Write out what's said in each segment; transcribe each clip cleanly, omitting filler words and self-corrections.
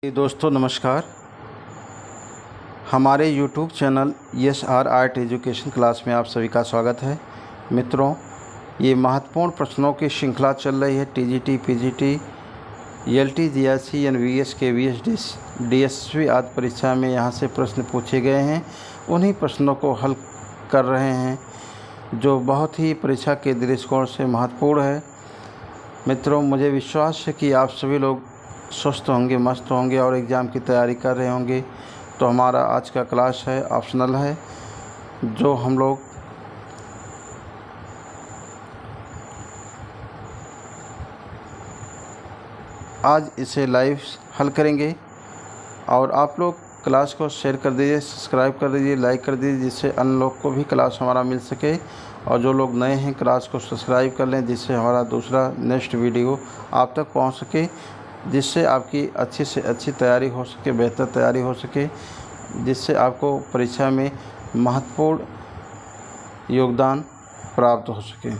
दोस्तों नमस्कार। हमारे YouTube channel S R art education class में आप सभी का स्वागत है। मित्रों, ये महत्वपूर्ण प्रश्नों की श्रृंखला चल रही है। TGT, PGT, LT, GRC, NVS, KVS, DSV आदि परीक्षा में यहाँ से प्रश्न पूछे गए हैं। उन्हीं प्रश्नों को हल कर रहे हैं जो बहुत ही परीक्षा के दृष्टिकोण से महत्वपूर्ण है। मित्रों, मुझे विश्वास है कि आप सभी लोग स्वस्थ होंगे, मस्त होंगे और एग्ज़ाम की तैयारी कर रहे होंगे। तो हमारा आज का क्लास है, ऑप्शनल है, जो हम लोग आज इसे लाइव हल करेंगे। और आप लोग क्लास को शेयर कर दीजिए, सब्सक्राइब कर दीजिए, लाइक कर दीजिए, जिससे अन्य लोग को भी क्लास हमारा मिल सके। और जो लोग नए हैं, क्लास को सब्सक्राइब कर लें, जिससे हमारा दूसरा नेक्स्ट वीडियो आप तक पहुंच सके, जिससे आपकी अच्छी से अच्छी तैयारी हो सके, बेहतर तैयारी हो सके, जिससे आपको परीक्षा में महत्वपूर्ण योगदान प्राप्त हो सके।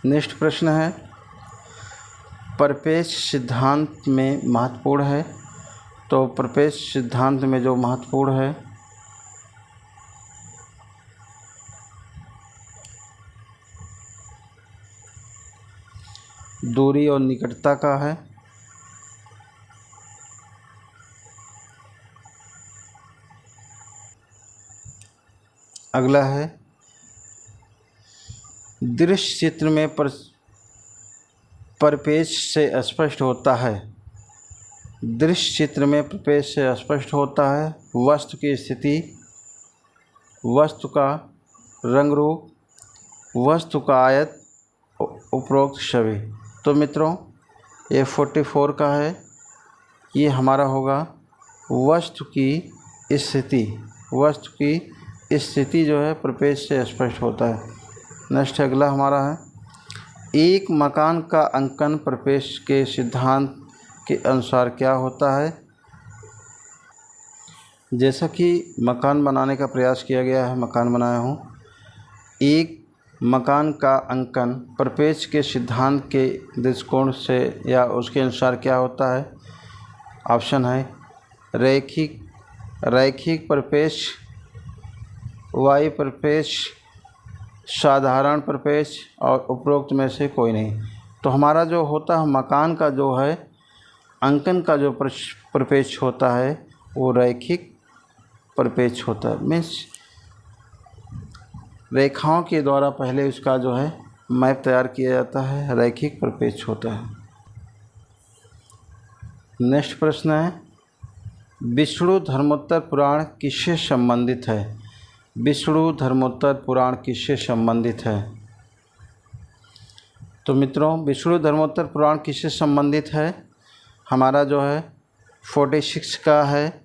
नेक्स्ट प्रश्न है, प्रपेक्ष सिद्धांत में महत्वपूर्ण है। तो प्रपेक्ष सिद्धांत में जो महत्वपूर्ण है, दूरी और निकटता का है। अगला है, दृश्य चित्र में प्रपेक्ष से स्पष्ट होता है। दृश्य चित्र में प्रपेक्ष से स्पष्ट होता है वस्तु की स्थिति, वस्तु का रंग रूप, वस्तु का आयत, उपरोक्त छवि। तो मित्रों, ये 44 का है। ये हमारा होगा वस्तु की स्थिति। वस्तु की स्थिति जो है प्रपेक्ष से स्पष्ट होता है। नेक्स्ट अगला हमारा है, एक मकान का अंकन प्रपेक्ष के सिद्धांत के अनुसार क्या होता है। जैसा कि मकान बनाने का प्रयास किया गया है, मकान बनाया हूँ। एक मकान का अंकन प्रपेक्ष के सिद्धांत के दृष्टिकोण से या उसके अनुसार क्या होता है। ऑप्शन है रैखिक प्रपेक्ष, वाई प्रपेक्ष, साधारण प्रपेक्ष और उपरोक्त में से कोई नहीं। तो हमारा जो होता है मकान का जो है अंकन का जो प्रपेक्ष होता है वो रैखिक प्रपेक्ष होता है। मीन्स रेखाओं के द्वारा पहले उसका जो है मैप तैयार किया जाता है, रैखिक प्रपेक्ष होता है। नेक्स्ट प्रश्न है, विष्णु धर्मोत्तर पुराण किससे संबंधित है। विष्णु धर्मोत्तर पुराण किससे संबंधित है। तो मित्रों, विष्णु धर्मोत्तर पुराण किससे संबंधित है। हमारा जो है 46 का है।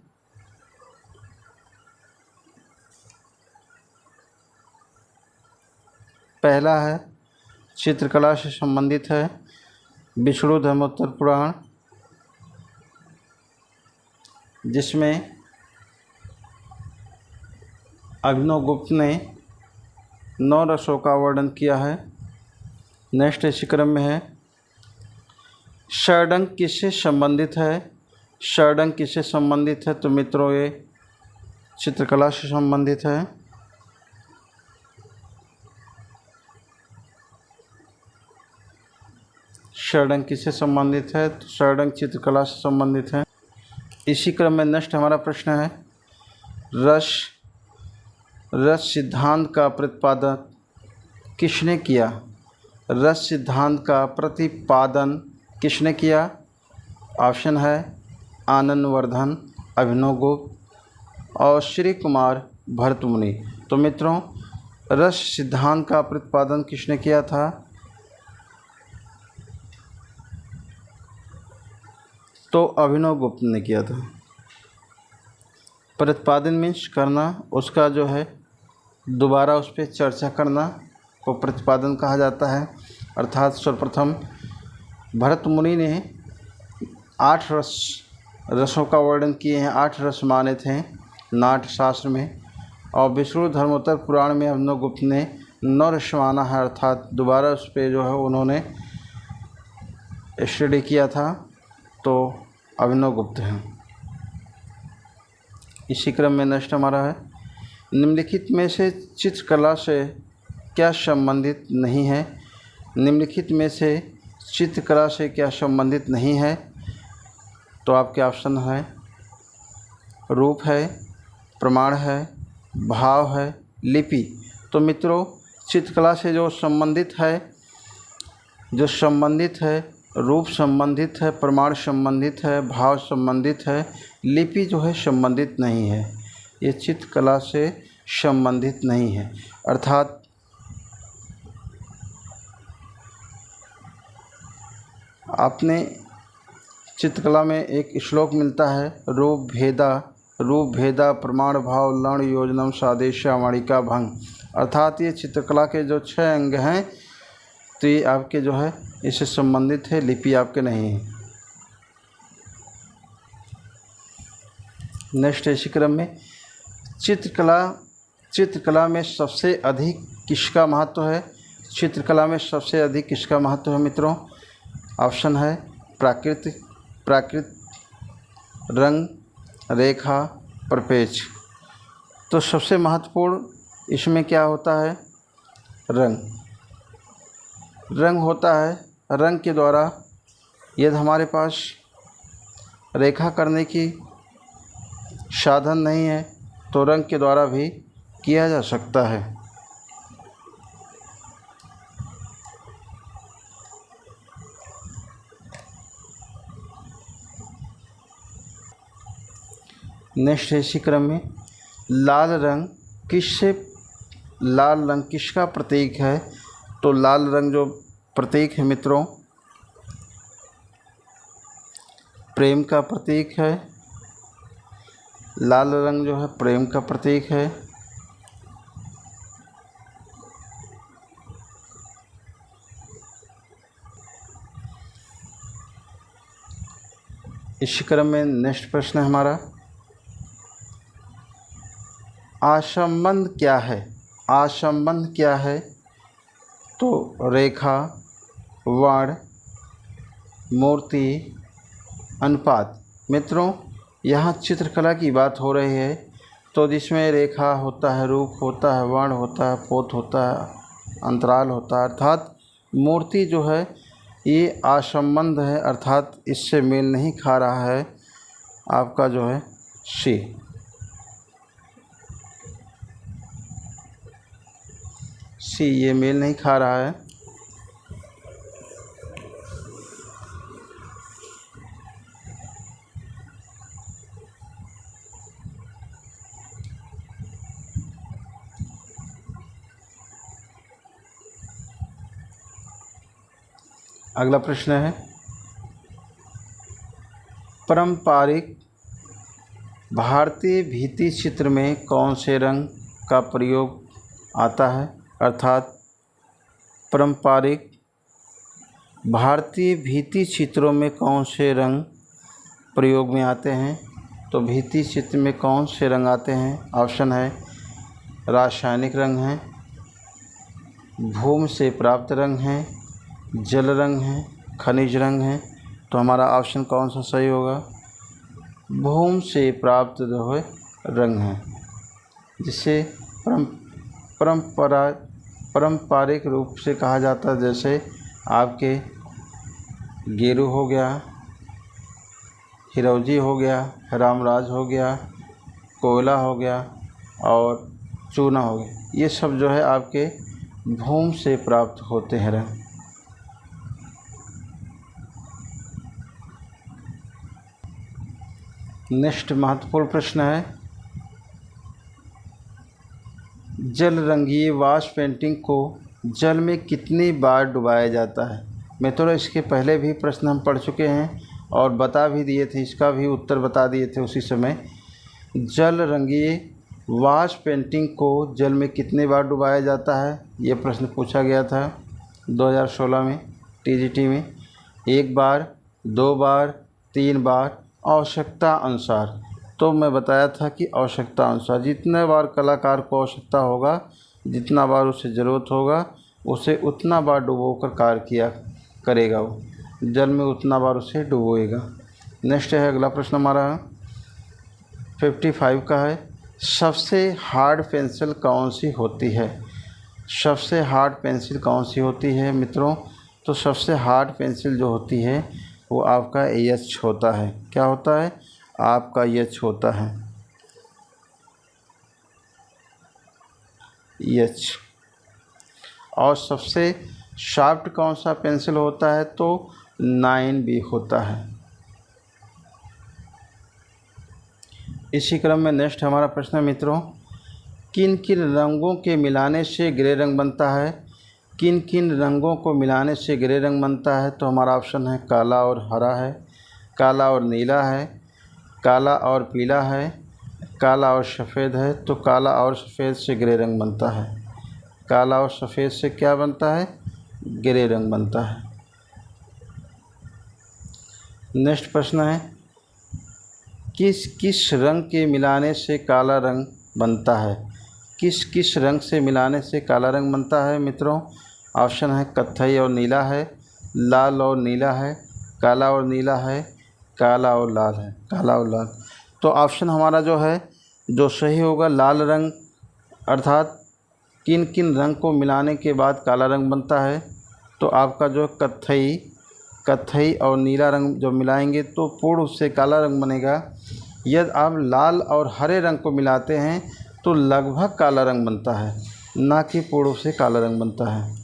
पहला है चित्रकला से संबंधित है विष्णु धर्मोत्तर पुराण, जिसमें अभिनवगुप्त ने 9 रसों का वर्णन किया है। नेक्स्ट इसी क्रम में है, षडंग किससे संबंधित है। षडंग किससे संबंधित है। तो मित्रों, ये चित्रकला से संबंधित है। षडंग किससे संबंधित है। तो षडंग चित्रकला से संबंधित है। इसी क्रम में नेक्स्ट हमारा प्रश्न है, रस सिद्धांत का प्रतिपादन किसने किया। रस सिद्धांत का प्रतिपादन किसने किया। ऑप्शन है आनंदवर्धन, अभिनवगुप्त और श्री कुमार भरतमुनि। तो मित्रों, रस सिद्धांत का प्रतिपादन किसने किया था। तो अभिनवगुप्त ने किया था। प्रतिपादन मीन्स करना, उसका जो है दोबारा उस पर चर्चा करना को प्रतिपादन कहा जाता है। अर्थात सर्वप्रथम भरतमुनि ने 8 रसों का वर्णन किए हैं। 8 रस माने थे नाट्य शास्त्र में। और विष्णु धर्मोत्तर पुराण में अभिनवगुप्त ने 9 रस माना है। अर्थात दोबारा उस पर जो है उन्होंने स्टडी किया था तो अभिनव गुप्त हैं। इसी क्रम में नेक्स्ट हमारा है, निम्नलिखित में से चित्रकला से क्या संबंधित नहीं है। निम्नलिखित में से चित्रकला से क्या संबंधित नहीं है, तो आपके ऑप्शन है रूप है, प्रमाण है, भाव है, लिपि। तो मित्रों चित्रकला से जो संबंधित है, रूप संबंधित है, प्रमाण संबंधित है, भाव संबंधित है, लिपि जो है संबंधित नहीं है। ये चित्रकला से संबंधित नहीं है। अर्थात आपने चित्रकला में एक श्लोक मिलता है, रूप भेदा प्रमाण भाव लण योजनम सादेशा मणिका भंग। अर्थात ये चित्रकला के जो 6 अंग हैं तो ये आपके जो है इससे संबंधित है, लिपि आपके नहीं है। नेक्स्ट इसी क्रम में, चित्रकला में सबसे अधिक किसका महत्व है। चित्रकला में सबसे अधिक किसका महत्व है मित्रों। ऑप्शन है प्राकृत, रंग, रेखा, प्रपेक्ष। तो सबसे महत्वपूर्ण इसमें क्या होता है, रंग होता है। रंग के द्वारा यदि हमारे पास रेखा करने की साधन नहीं है तो रंग के द्वारा भी किया जा सकता है। नेक्स्ट इसी क्रम में, लाल रंग किसका प्रतीक है। तो लाल रंग जो प्रतीक है मित्रों, प्रेम का प्रतीक है। लाल रंग जो है प्रेम का प्रतीक है। इस क्रम में नेक्स्ट प्रश्न है हमारा, आसंबंध क्या है। तो रेखा, वर्ण, मूर्ति, अनुपात। मित्रों यहाँ चित्रकला की बात हो रही है तो जिसमें रेखा होता है, रूप होता है, वर्ण होता है, पोत होता है, अंतराल होता है। अर्थात मूर्ति जो है ये असंबंध है, अर्थात इससे मेल नहीं खा रहा है आपका जो है सी, ये मेल नहीं खा रहा है। अगला प्रश्न है, पारंपरिक भारतीय भित्ति चित्र में कौन से रंग का प्रयोग आता है। अर्थात पारंपरिक भारतीय भित्ति चित्रों में कौन से रंग प्रयोग में आते हैं। तो भित्ति चित्र में कौन से रंग आते हैं। ऑप्शन है रासायनिक रंग हैं, भूमि से प्राप्त रंग हैं, जल रंग हैं, खनिज रंग हैं। तो हमारा ऑप्शन कौन सा सही होगा, भूमि से प्राप्त जो है रंग हैं, जिसे पारंपरिक रूप से कहा जाता है। जैसे आपके गेरू हो गया, हिरौजी हो गया, रामराज हो गया, कोयला हो गया और चूना हो गया। ये सब जो है आपके भूमि से प्राप्त होते हैं रंग। नेक्स्ट महत्वपूर्ण प्रश्न है, जल रंगीय वाश पेंटिंग को जल में कितनी बार डुबाया जाता है। मित्रों इसके पहले भी प्रश्न हम पढ़ चुके हैं और बता भी दिए थे, इसका भी उत्तर बता दिए थे उसी समय। जल रंगीय वाश पेंटिंग को जल में कितनी बार डुबाया जाता है, ये प्रश्न पूछा गया था 2016 में टीजीटी में। 1 बार, 2 बार, 3 बार, आवश्यकता अनुसार। तो मैं बताया था कि आवश्यकता अनुसार, जितने बार कलाकार को आवश्यकता होगा, जितना बार उसे ज़रूरत होगा, उसे उतना बार डुबोकर कार्य किया करेगा वो। जल में उतना बार उसे डुबोएगा। नेक्स्ट है अगला प्रश्न हमारा 55 का है, सबसे हार्ड पेंसिल कौन सी होती है? सबसे हार्ड पेंसिल कौन सी होती है मित्रों? तो सबसे हार्ड पेंसिल जो होती है वो आपका एच होता है। क्या होता है? आपका एच होता है, एच। और सबसे शार्प कौन सा पेंसिल होता है? तो 9B होता है। इसी क्रम में नेक्स्ट हमारा प्रश्न है मित्रों, किन किन रंगों के मिलाने से ग्रे रंग बनता है? किन किन रंगों को मिलाने से ग्रे रंग बनता है? तो हमारा ऑप्शन है काला और हरा है, काला और नीला है, काला और पीला है, काला और सफ़ेद है। तो काला और सफ़ेद से ग्रे रंग बनता है। काला और सफ़ेद से क्या बनता है? ग्रे रंग बनता है। नेक्स्ट प्रश्न है, किस किस रंग के मिलाने से काला रंग बनता है? किस किस रंग से मिलाने से काला रंग बनता है मित्रों? ऑप्शन है कत्थई और नीला है, लाल और नीला है, काला और नीला है, काला और लाल है। काला और लाल। तो ऑप्शन हमारा जो है जो सही होगा लाल रंग, अर्थात किन किन रंग को मिलाने के बाद काला रंग बनता है? तो आपका जो कत्थई और नीला रंग जब मिलाएंगे तो पूर्ण रूप से काला रंग बनेगा। यदि आप लाल और हरे रंग को मिलाते हैं तो लगभग काला रंग बनता है, ना कि पूर्ण रूप से काला रंग बनता है।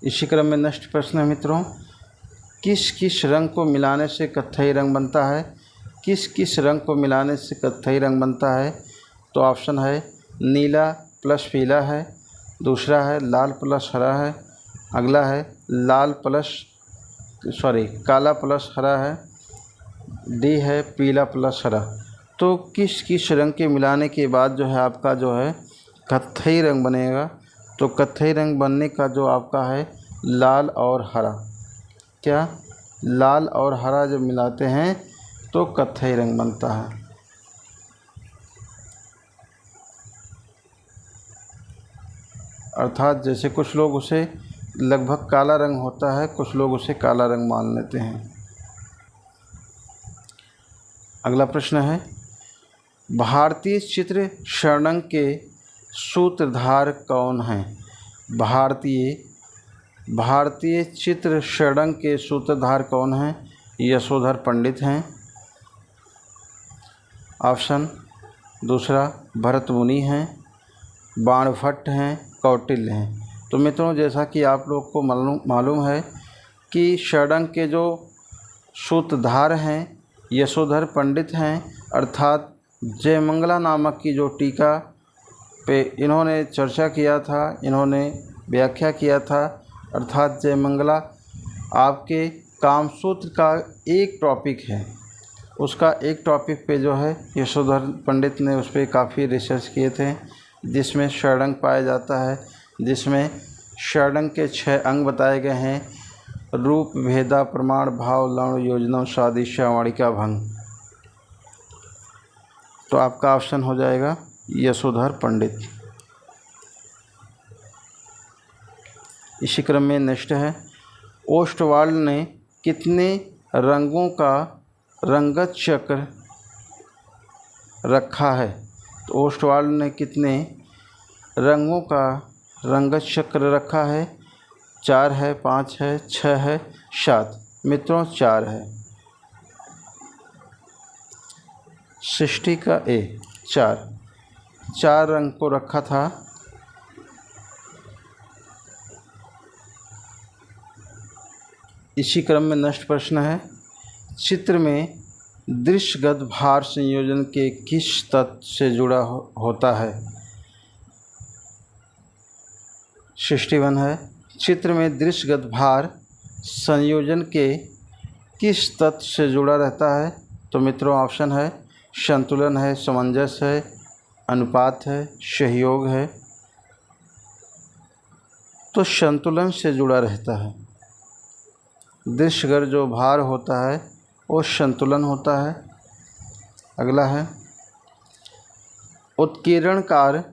इसी क्रम में नेक्स्ट प्रश्न है मित्रों, किस किस रंग को मिलाने से कत्थई रंग बनता है? किस किस रंग को मिलाने से कत्थई रंग बनता है? तो ऑप्शन है नीला प्लस पीला है, दूसरा है लाल प्लस हरा है, अगला है काला प्लस हरा है, डी है पीला प्लस हरा। तो किस किस रंग के मिलाने के बाद जो है आपका जो है कत्थई रंग बनेगा? तो कत्थई रंग बनने का जो आपका है लाल और हरा, क्या लाल और हरा जब मिलाते हैं तो कत्थई रंग बनता है। अर्थात जैसे कुछ लोग उसे लगभग काला रंग होता है, कुछ लोग उसे काला रंग मान लेते हैं। अगला प्रश्न है, भारतीय चित्र षडंग के सूत्रधार कौन हैं? भारतीय चित्र षडंग के सूत्रधार कौन हैं? यशोधर पंडित हैं। ऑप्शन दूसरा भरत मुनि हैं, बाणभट्ट हैं, कौटिल्य हैं। तो मित्रों जैसा कि आप लोग को मालूम है कि षडंग के जो सूत्रधार हैं यशोधर पंडित हैं, अर्थात जयमंगला नामक की जो टीका पे इन्होंने चर्चा किया था, इन्होंने व्याख्या किया था। अर्थात जयमंगला आपके कामसूत्र का एक टॉपिक है, उसका एक टॉपिक पे जो है यशोधर पंडित ने उस पर काफ़ी रिसर्च किए थे, जिसमें षडंग पाया जाता है, जिसमें षडंग के 6 अंग बताए गए हैं, रूप भेदा प्रमाण भाव लवण योजना सादिशा वाणिका भंग। तो आपका ऑप्शन हो जाएगा यशोधर पंडित। इसी क्रम में नेक्स्ट है, ओस्टवाल्ड ने कितने रंगों का रंगत चक्र रखा है? तो ओस्टवाल्ड ने कितने रंगों का रंगत चक्र रखा है? 4 है, 5 है, 6 है, 7। मित्रों 4 है। 60 का ए 4 रंग को रखा था। इसी क्रम में नेक्स्ट प्रश्न है, चित्र में दृश्यगत भार संयोजन के किस तत्व से जुड़ा होता है? 61 है, चित्र में दृश्यगत भार संयोजन के किस तत्व से जुड़ा रहता है? तो मित्रों ऑप्शन है संतुलन है, सामंजस्य है, अनुपात है, सहयोग है। तो संतुलन से जुड़ा रहता है। दृश्यगत जो भार होता है वो संतुलन होता है। अगला है, उत्कीर्णकार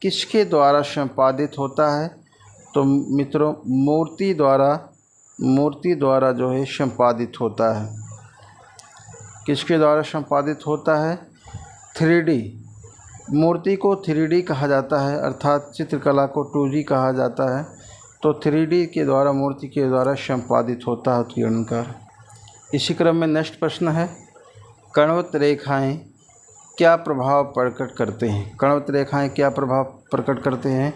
किसके द्वारा संपादित होता है? तो मित्रों मूर्ति द्वारा जो है संपादित होता है। किसके द्वारा संपादित होता है? 3D। मूर्ति को 3D कहा जाता है, अर्थात चित्रकला को 2D कहा जाता है। तो 3D के द्वारा, मूर्ति के द्वारा संपादित होता है उत्कीर्णनकार। इसी क्रम में नेक्स्ट प्रश्न है, कणवत रेखाएं क्या प्रभाव प्रकट करते हैं? कणवत रेखाएं क्या प्रभाव प्रकट करते हैं?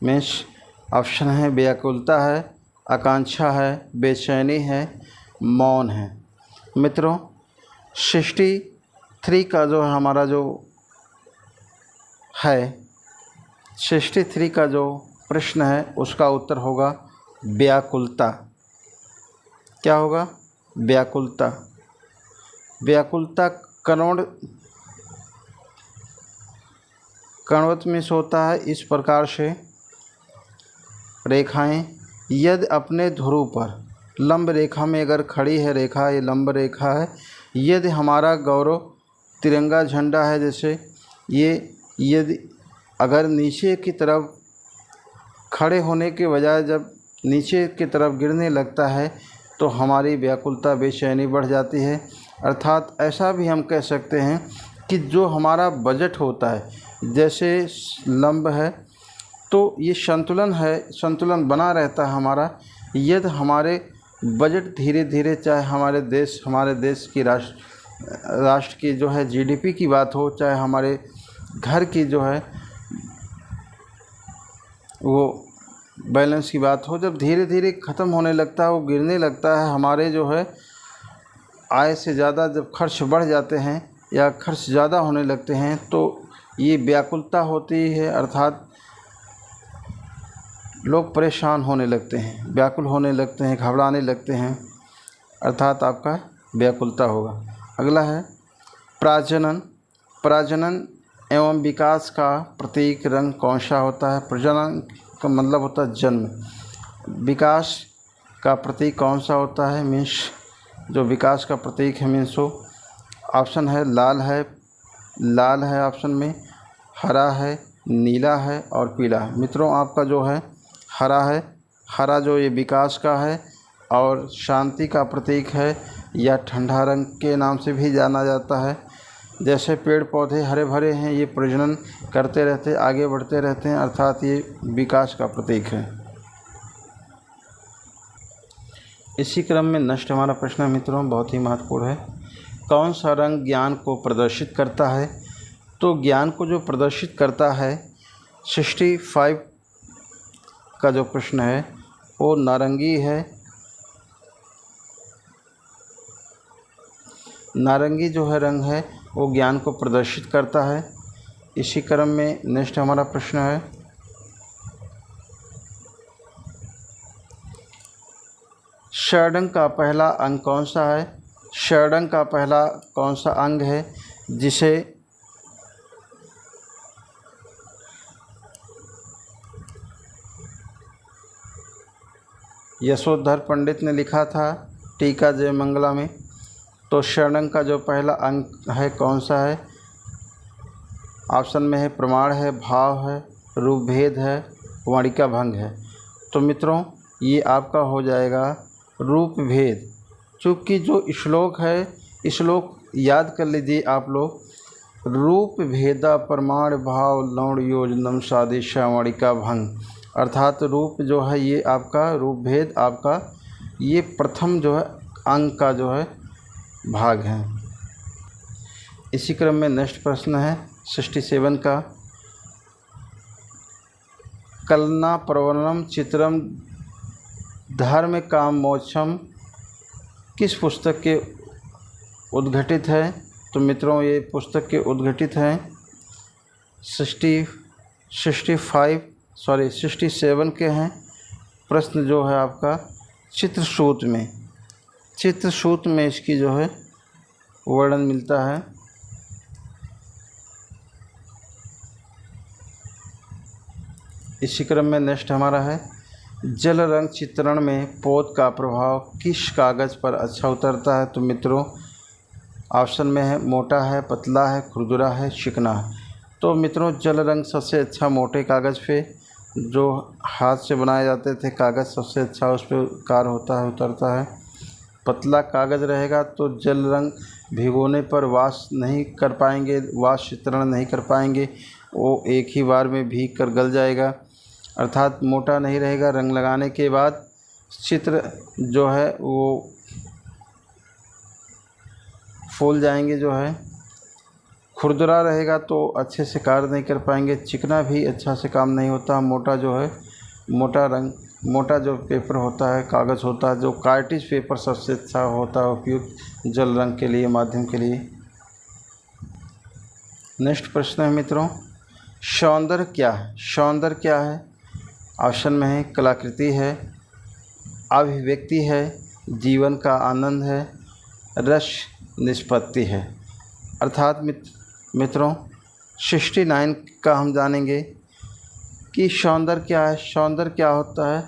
मीन्स ऑप्शन है व्याकुलता है, आकांक्षा है, बेचैनी है, मौन है। मित्रों 63 का जो हमारा जो है 63 का जो प्रश्न है उसका उत्तर होगा व्याकुलता। क्या होगा? व्याकुलता। व्याकुलता कणवत में होता है इस प्रकार से, रेखाएं यदि अपने ध्रुव पर लंब रेखा में अगर खड़ी है रेखा, ये लंब रेखा है, यदि हमारा गौरव तिरंगा झंडा है, जैसे ये यदि अगर नीचे की तरफ खड़े होने के बजाय जब नीचे की तरफ गिरने लगता है तो हमारी व्याकुलता बेचैनी बढ़ जाती है। अर्थात ऐसा भी हम कह सकते हैं कि जो हमारा बजट होता है, जैसे लंब है तो ये संतुलन है, संतुलन बना रहता है हमारा। यदि हमारे बजट धीरे धीरे, चाहे हमारे देश की राष्ट्र की जो है GDP की बात हो, चाहे हमारे घर की जो है वो बैलेंस की बात हो, जब धीरे धीरे ख़त्म होने लगता है, वो गिरने लगता है, हमारे जो है आय से ज़्यादा जब खर्च बढ़ जाते हैं या खर्च ज़्यादा होने लगते हैं तो ये व्याकुलता होती है। अर्थात लोग परेशान होने लगते हैं, व्याकुल होने लगते हैं, घबराने लगते हैं, अर्थात आपका व्याकुलता होगा। अगला है प्रजनन। प्रजनन एवं विकास का प्रतीक रंग कौन सा होता है? प्रजनन का मतलब होता है जन्म। विकास का प्रतीक कौन सा होता है? मीन्स जो विकास का प्रतीक है मीन्स वो ऑप्शन है लाल है ऑप्शन में, हरा है, नीला है और पीला है। मित्रों आपका जो है हरा है, हरा जो ये विकास का है और शांति का प्रतीक है, या ठंडा रंग के नाम से भी जाना जाता है। जैसे पेड़ पौधे हरे भरे हैं, ये प्रजनन करते रहते, आगे बढ़ते रहते हैं, अर्थात ये विकास का प्रतीक है। इसी क्रम में नेक्स्ट हमारा प्रश्न मित्रों बहुत ही महत्वपूर्ण है, कौन सा रंग ज्ञान को प्रदर्शित करता है? तो ज्ञान को जो प्रदर्शित करता है 65 का जो प्रश्न है वो नारंगी है। नारंगी जो है रंग है वो ज्ञान को प्रदर्शित करता है। इसी क्रम में नेक्स्ट हमारा प्रश्न है, षडंग का पहला अंग कौन सा है? षडंग का पहला कौन सा अंग है जिसे यशोधर पंडित ने लिखा था टीका जय मंगला में। तो षडंग का जो पहला अंग है कौन सा है? ऑप्शन में है प्रमाण है, भाव है, रूप भेद है, वाणिका भंग है। तो मित्रों ये आपका हो जाएगा रूप भेद। चूँकि जो श्लोक है, श्लोक याद कर लीजिए आप लोग, रूप भेदा प्रमाण भाव लौण योजनम सादिशा वाणिका भंग। अर्थात रूप जो है ये आपका रूप भेद आपका ये प्रथम जो है अंग का जो है भाग है। इसी क्रम में नेक्स्ट प्रश्न है 67 का, कलना प्रवरणम चित्रम धर्म काम मोक्षम किस पुस्तक के उद्घटित है? तो मित्रों ये पुस्तक के उद्घटित हैं 67 के हैं। प्रश्न जो है आपका चित्रसूत में इसकी जो है वर्णन मिलता है। इसी क्रम में नेक्स्ट हमारा है, जल रंग चित्रण में पौध का प्रभाव किस कागज़ पर अच्छा उतरता है? तो मित्रों ऑप्शन में है मोटा है, पतला है, खुरदुरा है, चिकना है। तो मित्रों जल रंग सबसे अच्छा मोटे कागज़ पे, जो हाथ से बनाए जाते थे कागज़, सबसे अच्छा उस पर कार्य होता है, उतरता है। पतला कागज़ रहेगा तो जल रंग भिगोने पर वाश नहीं कर पाएंगे, वाश चित्रण नहीं कर पाएंगे, वो एक ही बार में भीग कर गल जाएगा। अर्थात मोटा नहीं रहेगा, रंग लगाने के बाद चित्र जो है वो फूल जाएंगे। जो है खुरदरा रहेगा तो अच्छे से कार्य नहीं कर पाएंगे, चिकना भी अच्छा से काम नहीं होता। मोटा जो है, मोटा जो पेपर होता है, कागज़ होता है, जो कार्टिज पेपर सबसे अच्छा होता है उपयुक्त जल रंग के लिए, माध्यम के लिए। नेक्स्ट प्रश्न है मित्रों, सौंदर्य क्या है? सौंदर्य क्या है? ऑप्शन में है कलाकृति है, अभिव्यक्ति है, जीवन का आनंद है, रस निष्पत्ति है। अर्थात मित्रों 69 का हम जानेंगे कि सौंदर्य क्या है। सौंदर्य क्या होता है?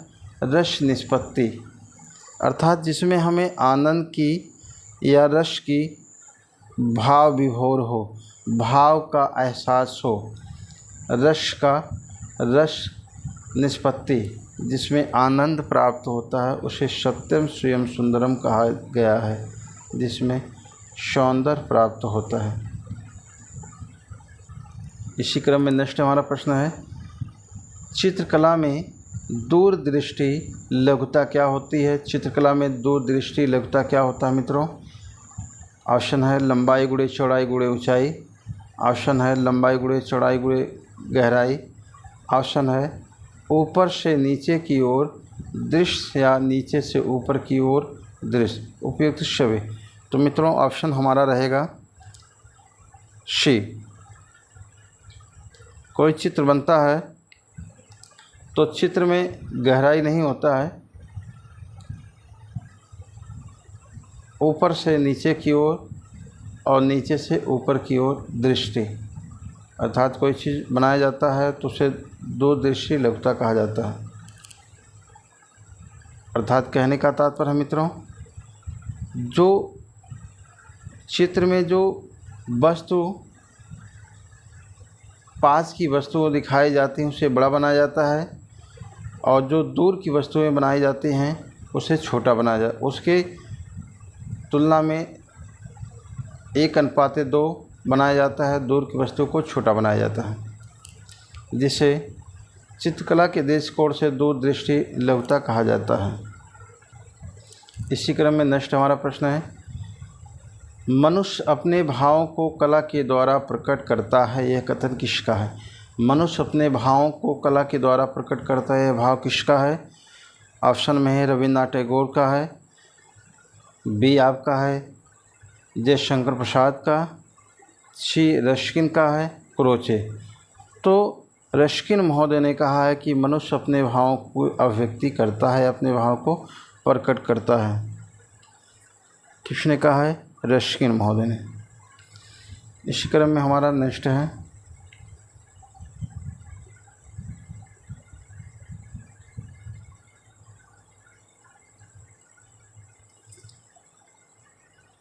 रस निष्पत्ति, अर्थात जिसमें हमें आनंद की या रस की भाव विभोर हो, भाव का एहसास हो। रस निष्पत्ति जिसमें आनंद प्राप्त होता है उसे सत्यम स्वयं सुंदरम कहा गया है, जिसमें सौंदर्य प्राप्त होता है। इसी क्रम में नेक्स्ट हमारा प्रश्न है, चित्रकला में दूरदृष्टि लघुता क्या होती है? चित्रकला में दूरदृष्टि लघुता क्या होता है मित्रों? ऑप्शन है लंबाई गुणे चौड़ाई गुणे ऊंचाई, ऑप्शन है लंबाई गुणे चौड़ाई गुणे गहराई, ऑप्शन है ऊपर से नीचे की ओर दृश्य या नीचे से ऊपर की ओर दृश्य। उपयुक्त सभी। तो मित्रों ऑप्शन हमारा रहेगा सी। कोई चित्र बनता है तो चित्र में गहराई नहीं होता है, ऊपर से नीचे की ओर और नीचे से ऊपर की ओर दृष्टि। अर्थात कोई चीज़ बनाया जाता है तो उसे दूरदृष्टि लघुता कहा जाता है। अर्थात कहने का तात्पर्य है मित्रों, जो चित्र में जो वस्तु पास की वस्तुएं दिखाई जाती हैं उसे बड़ा बनाया जाता है, और जो दूर की वस्तुएं बनाई जाती हैं उसे छोटा बनाया जाता है। उसके तुलना में 1:2 बनाया जाता है, दूर की वस्तु को छोटा बनाया जाता है, जिसे चित्रकला के दृष्टिकोण से दूरदृष्टि लघुता कहा जाता है। इसी क्रम में नेक्स्ट हमारा प्रश्न है, मनुष्य अपने भावों को कला के द्वारा प्रकट करता है, यह कथन किसका है? मनुष्य अपने भावों को कला के द्वारा प्रकट करता है, यह भाव किसका है? ऑप्शन में है रविन्द्रनाथ टैगोर का है, बी आपका है जयशंकर प्रसाद का, सी रस्किन का है, क्रोचे। तो रस्किन महोदय ने कहा है कि मनुष्य अपने भावों को अभिव्यक्ति करता है, अपने भाव को प्रकट करता है। किसने कहा है? रस्किन महोदय ने। इसी क्रम में हमारा नेक्स्ट है,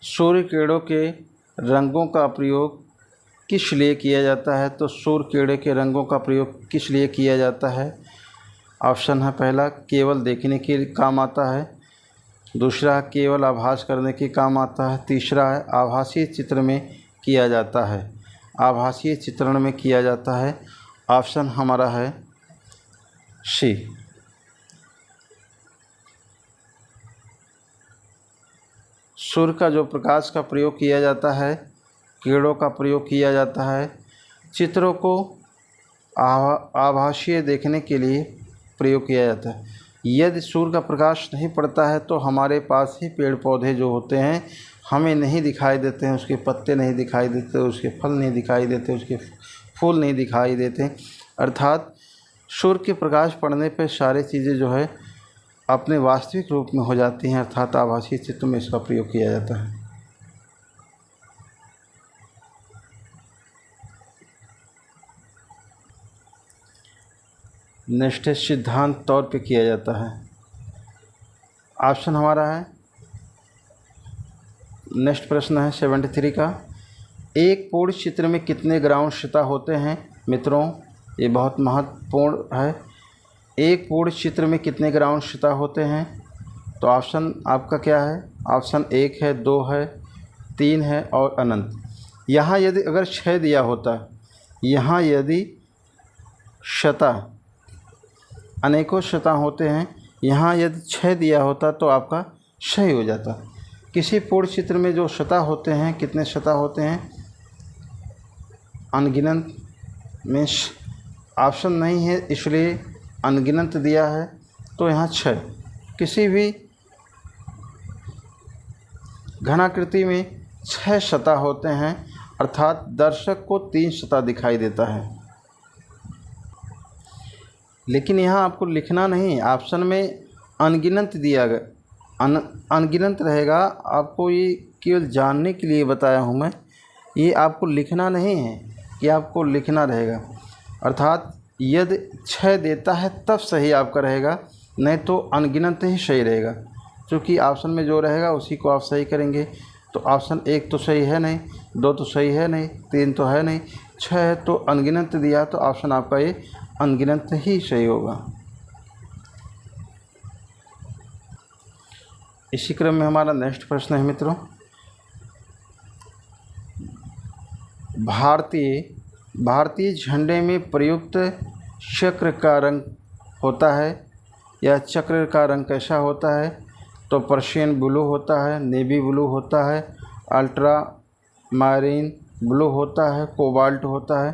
सूर्य किरणों के रंगों का प्रयोग किस लिए किया जाता है? तो सूर्य किरणों के रंगों का प्रयोग किस लिए किया जाता है? ऑप्शन है पहला केवल देखने के काम आता है, दूसरा केवल आभास करने के काम आता है, तीसरा है आभासीय चित्र में किया जाता है, आभासीय चित्रण में किया जाता है। ऑप्शन हमारा है सी। सूर्य का जो प्रकाश का प्रयोग किया जाता है, किरणों का प्रयोग किया जाता है, चित्रों को आभासीय देखने के लिए प्रयोग किया जाता है। यदि सूर्य का प्रकाश नहीं पड़ता है तो हमारे पास ही पेड़ पौधे जो होते हैं हमें नहीं दिखाई देते हैं, उसके पत्ते नहीं दिखाई देते, उसके फल नहीं दिखाई देते, उसके फूल नहीं दिखाई देते। अर्थात सूर्य के प्रकाश पड़ने पर सारी चीज़ें जो है अपने वास्तविक रूप में हो जाती हैं, अर्थात आभासीय चित्र में इसका प्रयोग किया जाता है। नेक्स्ट सिद्धांत तौर पे किया जाता है। ऑप्शन हमारा है, नेक्स्ट प्रश्न है 73 का, एक पूर्ण चित्र में कितने ग्राउंड सतह होते हैं मित्रों? ये बहुत महत्वपूर्ण है। एक पूर्ण चित्र में कितने ग्राउंड सतह होते हैं? तो ऑप्शन आपका क्या है? ऑप्शन 1 है, 2 है, 3 है और अनंत। यहाँ यदि अगर 6 दिया होता, यहाँ यदि सतह अनेकों सतह होते हैं, यहाँ यदि 6 दिया होता तो आपका सही हो जाता। किसी पूर्ण चित्र में जो सतह होते हैं, कितने सतह होते हैं? अनगिनत में ऑप्शन नहीं है, इसलिए अनगिनत दिया है, तो यहाँ 6। किसी भी घनाकृति में 6 सतह होते हैं, अर्थात दर्शक को 3 सतह दिखाई देता है। लेकिन यहाँ आपको लिखना नहीं, ऑप्शन में अनगिनत दिया गया, अनगिनत रहेगा। आपको ये केवल जानने के लिए बताया हूँ मैं, ये आपको लिखना नहीं है कि आपको लिखना रहेगा। अर्थात यदि 6 देता है तब सही आपका रहेगा, नहीं तो अनगिनत ही सही रहेगा। क्योंकि ऑप्शन में जो रहेगा उसी को आप सही करेंगे। तो ऑप्शन 1 तो सही है नहीं, 2 तो सही है नहीं, 3 तो है नहीं, 6 है तो अनगिनत दिया, तो ऑप्शन आपका ये अनगिनत ही सही होगा। इसी क्रम में हमारा नेक्स्ट प्रश्न है मित्रों, भारतीय झंडे में प्रयुक्त चक्र का रंग होता है, या चक्र का रंग कैसा होता है? तो पर्शियन ब्लू होता है, नेवी ब्लू होता है, अल्ट्रा मारीन ब्लू होता है, कोबाल्ट होता है।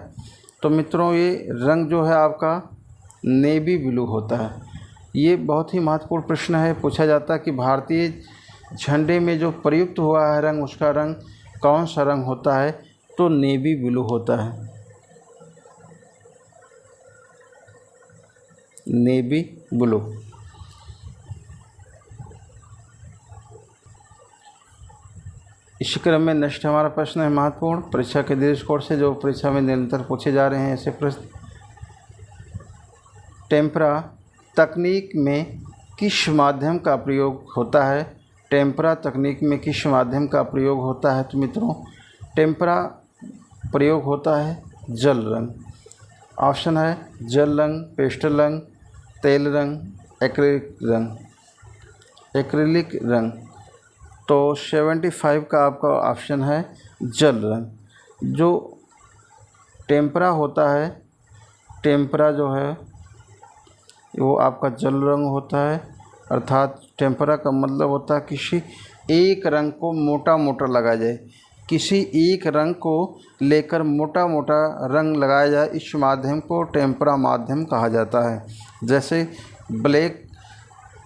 तो मित्रों ये रंग जो है आपका नेवी ब्लू होता है। ये बहुत ही महत्वपूर्ण प्रश्न है, पूछा जाता है कि भारतीय झंडे में जो प्रयुक्त हुआ है रंग, उसका रंग कौन सा रंग होता है? तो नेवी ब्लू होता है, नेवी ब्लू। इस क्रम में नेक्स्ट हमारा प्रश्न है महत्वपूर्ण, परीक्षा के दृष्टिकोण से जो परीक्षा में निरंतर पूछे जा रहे हैं ऐसे प्रश्न। टेम्परा तकनीक में किस माध्यम का प्रयोग होता है? टेम्परा तकनीक में किस माध्यम का प्रयोग होता है? तो मित्रों टेम्परा प्रयोग होता है जल रंग। ऑप्शन है जल रंग, पेस्टल रंग, तेल रंग, एक्रिलिक रंग। तो 75 का आपका ऑप्शन है जल रंग। जो टेम्परा होता है, टेम्परा जो है वो आपका जल रंग होता है। अर्थात टेम्परा का मतलब होता है किसी एक रंग को मोटा मोटा लगाया जाए, किसी एक रंग को लेकर मोटा मोटा रंग लगाया जाए, इस माध्यम को टेम्परा माध्यम कहा जाता है। जैसे ब्लैक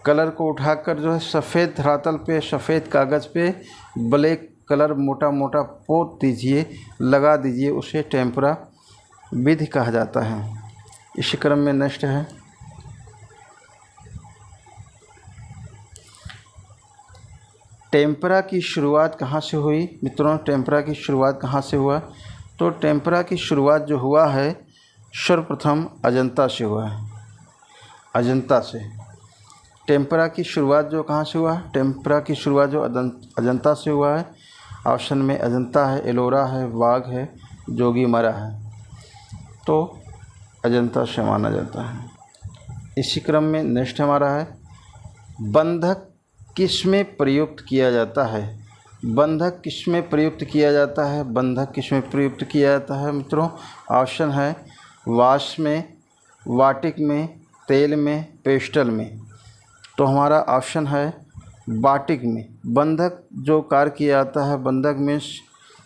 कलर को उठाकर जो है सफ़ेद धरातल पे, सफ़ेद कागज़ पे ब्लैक कलर मोटा मोटा पोत दीजिए, लगा दीजिए, उसे टेम्परा विधि कहा जाता है। इस क्रम में नेक्स्ट है टेम्परा की शुरुआत कहाँ से हुई? मित्रों टेम्परा की शुरुआत कहाँ से हुआ? तो टेम्परा की शुरुआत जो हुआ है सर्वप्रथम अजंता से हुआ है, अजंता से। टेम्परा की शुरुआत जो कहाँ से हुआ? टेम्परा की शुरुआत जो अजंता से हुआ है। ऑप्शन में अजंता है, एलोरा है, वाघ है, जोगीमरा है, तो अजंता से माना जाता है। इसी क्रम में नेक्स्ट हमारा है बंधक किस में प्रयुक्त किया जाता है? बंधक किस में प्रयुक्त किया जाता है? बंधक किस में प्रयुक्त किया जाता है मित्रों? ऑप्शन है वाश में, वाटिक में, तेल में, पेस्टल में। तो हमारा ऑप्शन है वाटिक में। बंधक जो कार्य किया जाता है, बंधक में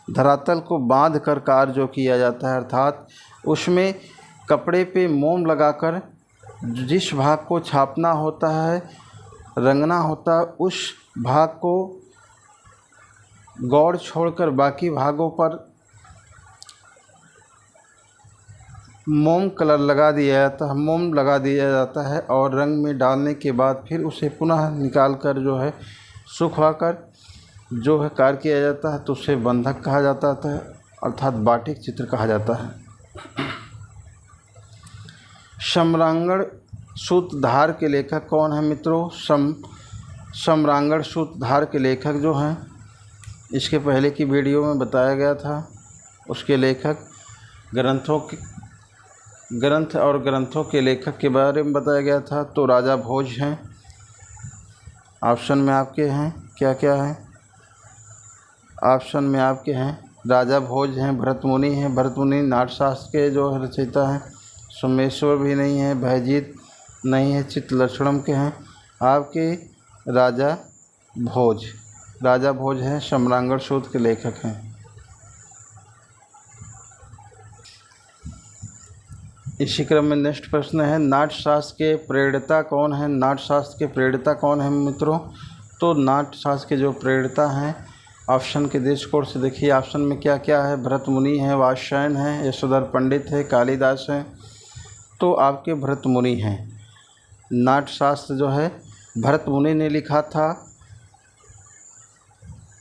धरातल को बांध कर कार्य जो किया जाता है, अर्थात उसमें कपड़े पे मोम लगाकर जिस भाग को छापना होता है, रंगना होता है, उस भाग को गौड़ छोड़कर बाकी भागों पर मोम कलर लगा दिया जाता है, मोम लगा दिया जाता है और रंग में डालने के बाद फिर उसे पुनः निकाल कर जो है सुखाकर जो है कार्य किया जाता है, तो उसे बंधक कहा जाता है, अर्थात बाटिक चित्र कहा जाता है। सम्रांगण सूत्रधार के लेखक कौन है मित्रों? सम्रांगण सूत्रधार के लेखक जो हैं, इसके पहले की वीडियो में बताया गया था, उसके लेखक, ग्रंथ और ग्रंथों के लेखक के बारे में बताया गया था, तो राजा भोज हैं। ऑप्शन में आपके हैं क्या क्या है? ऑप्शन में आपके हैं राजा भोज हैं, भरत मुनि हैं। भरत मुनि नाट्यशास्त्र के जो रचयिता हैं। सोमेश्वर भी नहीं है, भयजीत नहीं है, चित्तलक्षणम के हैं आपके राजा भोज। राजा भोज हैं, सम्रांगण सूत्र के लेखक हैं। इसी क्रम में नेक्स्ट प्रश्न है, नाट्यशास्त्र के प्रेरणता कौन है? नाट्यशास्त्र के प्रेरणता कौन है मित्रों? तो नाट्यशास्त्र के जो प्रेरणता हैं, ऑप्शन के दृष्टिकोण से देखिए ऑप्शन में क्या क्या है। भरत मुनि हैं, वात्स्यायन हैं, यशोधर पंडित है, कालिदास हैं। तो आपके भरत मुनि हैं। नाट्यशास्त्र जो है भरत मुनि ने लिखा था,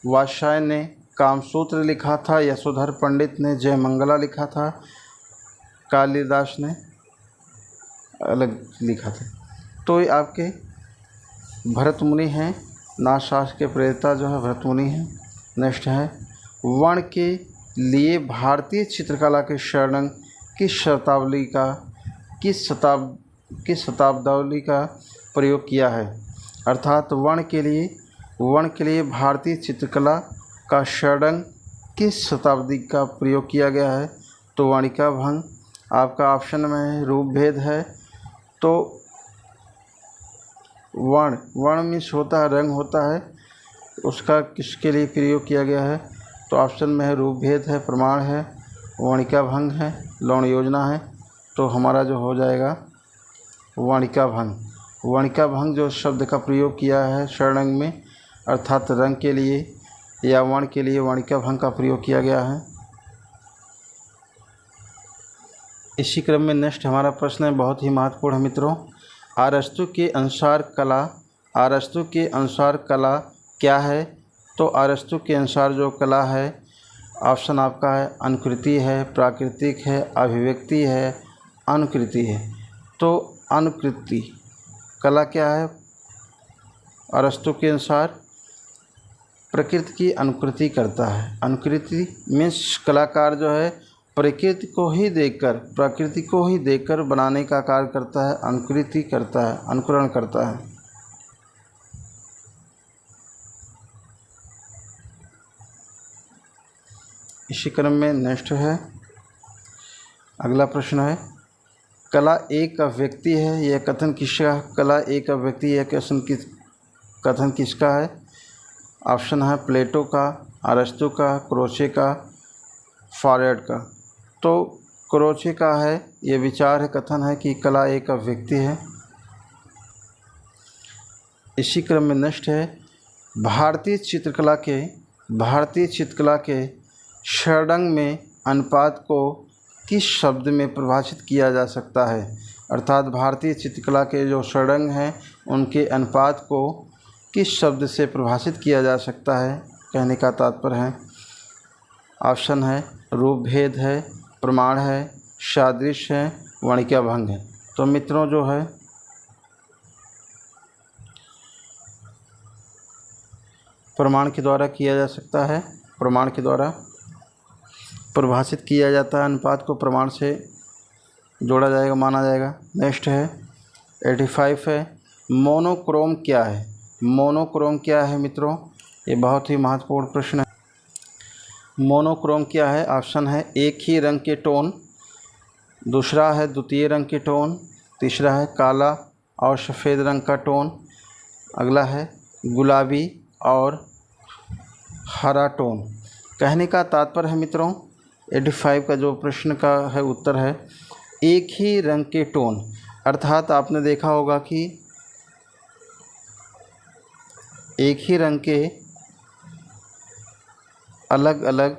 वात्स्यायन ने कामसूत्र लिखा था, यशोधर पंडित ने जयमंगला लिखा था, कालिदास ने अलग लिखा था। तो ये आपके भरत मुनि हैं। नाट्यशास्त्र के प्रेरणा जो है भरत मुनि हैं। नेक्स्ट है, वर्ण के लिए भारतीय चित्रकला के शरणंग किस शताब्दी का प्रयोग किया है? अर्थात वर्ण के लिए भारतीय चित्रकला का शरणंग किस शताब्दी का प्रयोग किया गया है? तो वाणिका भंग आपका ऑप्शन में है। रूप भेद है, तो वर्ण मीन्स होता है, रंग होता है, उसका किसके लिए प्रयोग किया गया है? तो ऑप्शन में है रूप भेद है, प्रमाण है, वाणिका भंग है, लौण योजना है। तो हमारा जो हो जाएगा वाणिका भंग। वाणिका भंग जो शब्द का प्रयोग किया है शरणंग में, अर्थात रंग के लिए या वर्ण के लिए वाणिका भंग का प्रयोग किया गया है। इसी क्रम में नेक्स्ट हमारा प्रश्न है, बहुत ही महत्वपूर्ण है मित्रों। अरस्तु के अनुसार कला क्या है? तो अरस्तु के अनुसार जो कला है, ऑप्शन आपका है अनुकृति है, प्राकृतिक है, अभिव्यक्ति है, अनुकृति है। तो अनुकृति कला क्या है? अरस्तु के अनुसार प्रकृति की अनुकृति करता है। अनुकृति मीन्स कलाकार जो है प्रकृति को ही देखकर बनाने का कार्य करता है, अनुकृति करता है, अनुकरण करता है। इसी क्रम में नेक्स्ट है, अगला प्रश्न है, कला एक अभिव्यक्ति है, यह कथन किसका? कला एक अभिव्यक्ति है, कथन किसका है? ऑप्शन है प्लेटो का, अरस्तु का, क्रोचे का, फॉरेड का। तो क्रोचे का है, ये विचार है, कथन है कि कला एक अभिव्यक्ति है। इसी क्रम में नेक्स्ट है, भारतीय चित्रकला के षडंग में अनुपात को किस शब्द में परिभाषित किया जा सकता है? अर्थात भारतीय चित्रकला के जो षडंग हैं उनके अनुपात को किस शब्द से परिभाषित किया जा सकता है, कहने का तात्पर्य है। ऑप्शन है रूप भेद है, प्रमाण है, सादृश्य है, वाणिका भंग है। तो मित्रों जो है प्रमाण के द्वारा किया जा सकता है, प्रमाण के द्वारा परिभाषित किया जाता है, अनुपात को प्रमाण से जोड़ा जाएगा, माना जाएगा। नेक्स्ट है 85 है, मोनोक्रोम क्या है? मोनोक्रोम क्या है मित्रों? ये बहुत ही महत्वपूर्ण प्रश्न है। मोनोक्रोम क्या है? ऑप्शन है एक ही रंग के टोन, दूसरा है द्वितीय रंग के टोन, तीसरा है काला और सफ़ेद रंग का टोन, अगला है गुलाबी और हरा टोन। कहने का तात्पर्य है मित्रों 85 का जो प्रश्न का है उत्तर है एक ही रंग के टोन। अर्थात आपने देखा होगा कि एक ही रंग के अलग अलग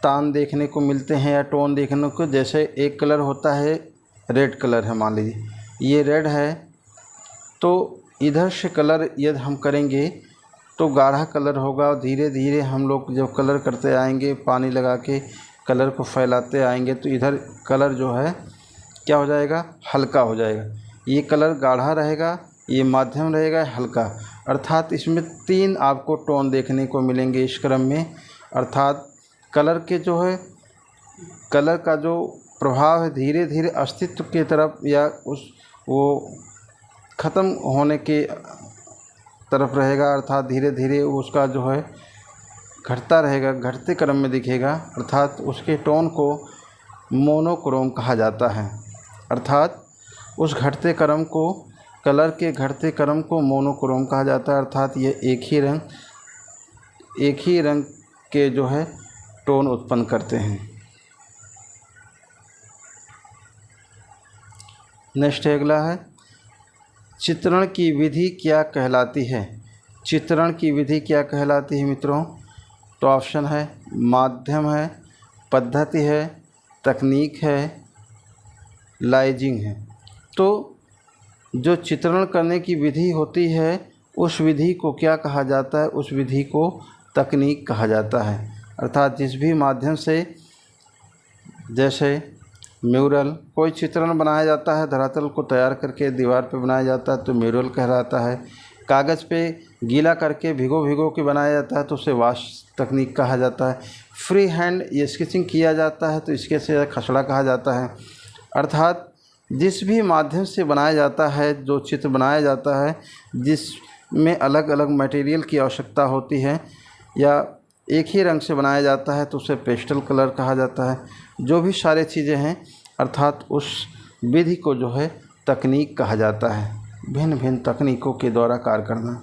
तान देखने को मिलते हैं या टोन देखने को। जैसे एक कलर होता है रेड कलर है, मान लीजिए ये रेड है, तो इधर से कलर यदि हम करेंगे तो गाढ़ा कलर होगा। धीरे धीरे हम लोग जब कलर करते आएंगे, पानी लगा के कलर को फैलाते आएंगे, तो इधर कलर जो है क्या हो जाएगा? हल्का हो जाएगा। ये कलर गाढ़ा रहेगा, ये माध्यम रहेगा, हल्का। अर्थात इसमें 3 आपको टोन देखने को मिलेंगे इस क्रम में। अर्थात कलर के जो है कलर का जो प्रभाव है धीरे धीरे अस्तित्व की तरफ या वो ख़त्म होने के तरफ रहेगा, अर्थात धीरे धीरे उसका जो है घटता रहेगा, घटते क्रम में दिखेगा, अर्थात उसके टोन को मोनोक्रोम कहा जाता है। अर्थात उस घटते क्रम को, कलर के घटते क्रम को मोनोक्रोम कहा जाता है, अर्थात ये एक ही रंग के जो है टोन उत्पन्न करते हैं। नेक्स्ट अगला है, चित्रण की विधि क्या कहलाती है? चित्रण की विधि क्या कहलाती है मित्रों? तो ऑप्शन है माध्यम है, पद्धति है, तकनीक है, लाइजिंग है। तो जो चित्रण करने की विधि होती है उस विधि को क्या कहा जाता है? उस विधि को तकनीक कहा जाता है। अर्थात जिस भी माध्यम से, जैसे म्यूरल, कोई चित्रण बनाया जाता है, धरातल को तैयार करके दीवार पे बनाया जाता है तो म्यूरल कहलाता है। कागज़ पे गीला करके भिगो के बनाया जाता है तो उसे वाश तकनीक कहा जाता है। फ्री हैंड ये स्केचिंग किया जाता है तो इसके से खसड़ा कहा जाता है। अर्थात जिस भी माध्यम से बनाया जाता है, जो चित्र बनाया जाता है जिसमें अलग अलग मटेरियल की आवश्यकता होती है या एक ही रंग से बनाया जाता है तो उसे पेस्टल कलर कहा जाता है। जो भी सारे चीज़ें हैं अर्थात उस विधि को जो है तकनीक कहा जाता है, भिन्न भिन्न तकनीकों के द्वारा कार्य करना।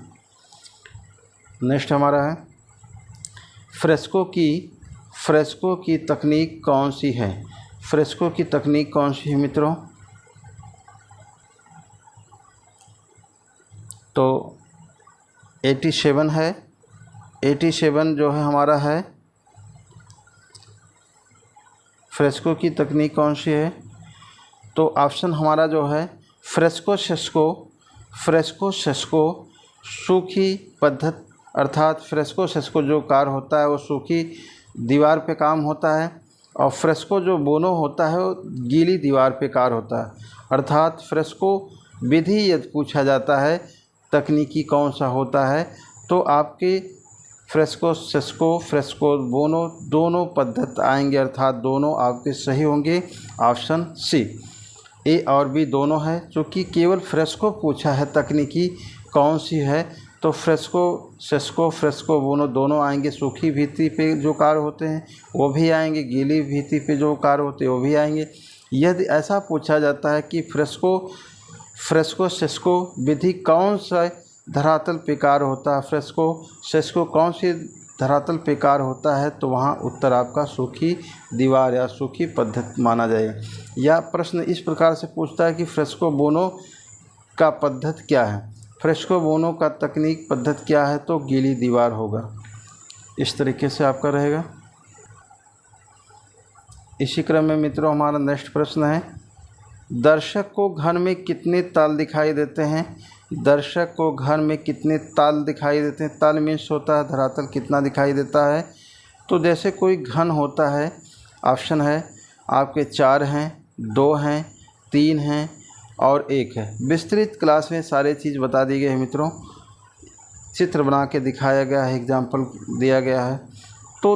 नेक्स्ट हमारा है, फ्रेस्को की तकनीक कौन सी है? फ्रेस्को की तकनीक कौन सी है मित्रों? तो 87 है। 87 जो है हमारा है, फ्रेस्को की तकनीक कौन सी है? तो ऑप्शन हमारा जो है फ्रेस्को सेस्को सूखी पद्धति, अर्थात फ्रेस्को सेस्को जो कार्य होता है वो सूखी दीवार पे काम होता है और फ्रेस्को जो बोनो होता है वो गीली दीवार पे कार्य होता है। अर्थात फ्रेस्को विधि यदि पूछा जाता है तकनीकी कौन सा होता है तो आपके फ्रेस्को सेस्को, फ्रेस्को बोनो दोनों पद्धति आएंगे, अर्थात दोनों आपके सही होंगे। ऑप्शन सी, ए और बी दोनों है। चूँकि केवल फ्रेस्को पूछा है तकनीकी कौन सी है तो फ्रेस्को सेस्को, फ्रेस्को बोनो दोनों आएंगे। सूखी भित्ति पे जो कार्य होते हैं वो भी आएंगे, गीली भित्ति पे जो कार्य होते हैं वो भी आएंगे। यदि ऐसा पूछा जाता है कि फ्रेस्को सेस्को विधि कौन सा धरातल पे कार्य होता है, फ्रेस्को सेस्को कौन सी धरातल पे कार्य होता है, तो वहाँ उत्तर आपका सूखी दीवार या सूखी पद्धति माना जाएगा। या प्रश्न इस प्रकार से पूछता है कि फ्रेस्को बोनो का पद्धति क्या है? फ्रेस्को बोनो का तकनीक पद्धति क्या है? तो गीली दीवार होगा। इस तरीके से आपका रहेगा। इसी क्रम में मित्रों हमारा नेक्स्ट प्रश्न है, दर्शक को घन में कितने तल दिखाई देते हैं? दर्शक को घन में कितने तल दिखाई देते हैं? तल मीन्स होता है धरातल कितना दिखाई देता है। तो जैसे कोई घन होता है, ऑप्शन है आपके 4 हैं, 2 हैं, 3 हैं और 1 है। विस्तृत क्लास में सारे चीज़ बता दी गई है मित्रों, चित्र बना के दिखाया गया है, एग्जाम्पल दिया गया है। तो